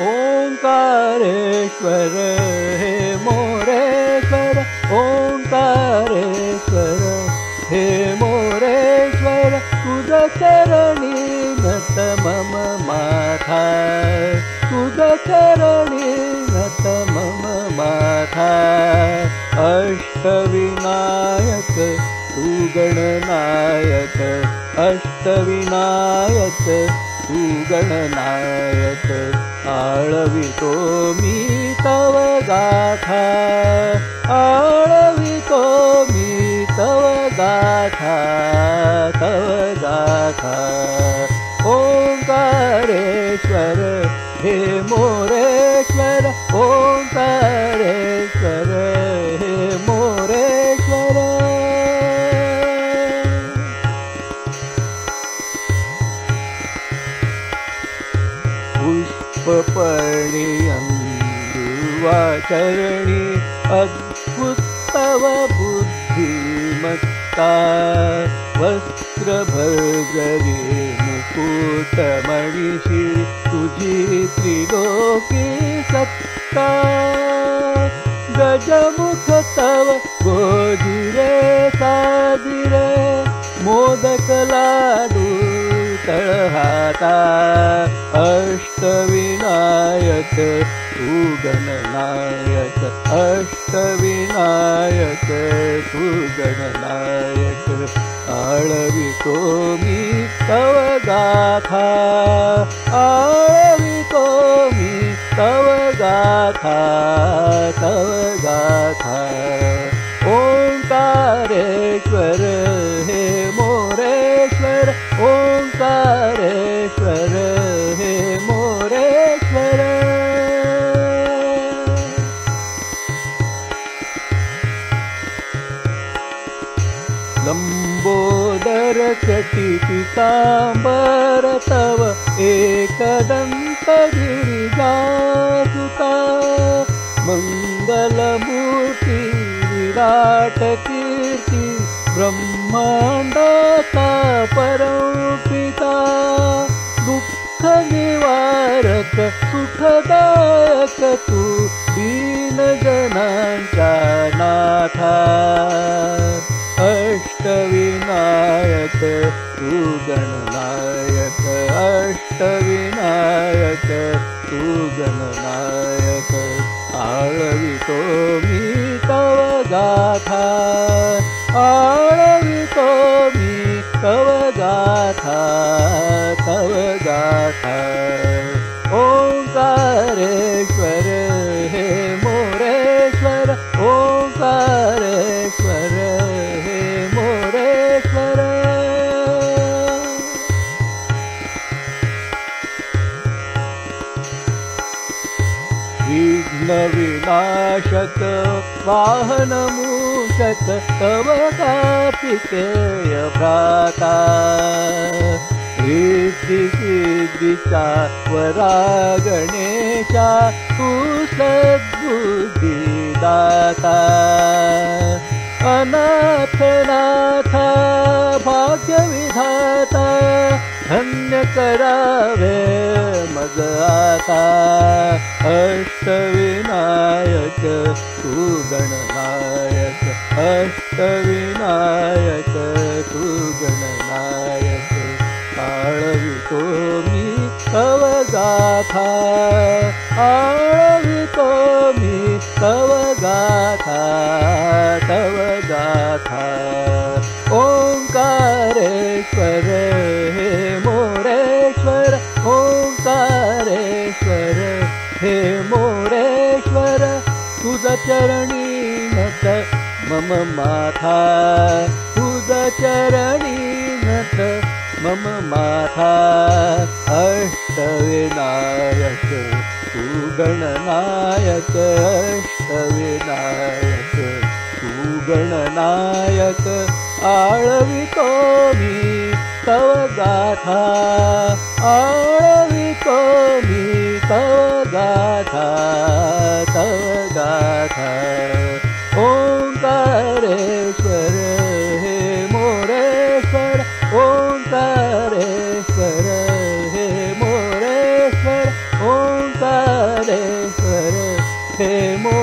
ओंकारेश्वर हे मोरेश्वर ओंकारेश्वर हे मोरेश्वर तुझ चरणी नत मम माथा तुझ चरणी नत मम माथा अष्टविनायक तू गणनायक अष्टविनायक तू गणनायक आळवितो मी तव गाथा आळवितो मी तव गाथा ओंकारेश्वर हे मोरेश्वर ओंकारेश्वर हे मोरेश्वर पुष्पपर्णियन्दुवाचरणी अद्भुत तव बुद्धिमत्ता वस्त्रभर्जरी मुकुटमणिषि तुझी त्रिलोकी सत्ता गजमुख तव गोजिरे साजिरे मोदक लाडू तळहाता अष्टविनायक तू गणनायक अष्टविनायक तू गणनायक आळवितो मी तव गाथा आळवितो मी तव गाथा ओंकारेश्वर हे मोरेश्वर ओंकारेश्वर हे मोरेश्वर लंबोदर चटी पीतांबर तव एकदंत गिरिजासुता मंगलमूर्ती विराट कीर्ती ब्रह्मांडाचा परमपिता दुःख निवारक सुखदायक तू दीनजनांच्या नाथा अष्टविनायक तू गणनायक अष्टविनायक तू गणनायक आळवितो मी तव गाथा आळवितो मी तव गाथा ओंकारेश्वर हे मोरेश्वर ओंकारेश्वर हे मोरेश्वर विघ्न विनाशक वाहन मूषक तव कार्तिकेय भ्राता रिद्धि सिद्धीचा वरा गणेशा तू सद्बुद्धिदाता अनाथनाथा भाग्यविधाता धन्य करावे मज आता अष्टविनायक तू गणनायक अष्टविनायक तू गणनायक आळवितो मी तव गाथा आळवितो मी तव गाथा ओंकारेश्वर हे मोरेश्वर ओंकारेश्वर हे मोरेश्वर तुझ चरणी नत मम माथा तुझ चरणी नत मम माथा अष्टविनायक तू गणनायक अष्टविनायक तू गणनायक आळवितो मी तव गाथा आळवितो मी तव गाथा ओंकारेश्वर हे मोरेश्वर ओंकारेश्वर हे मोरेश्वर ओंकार हे मोरेश्वर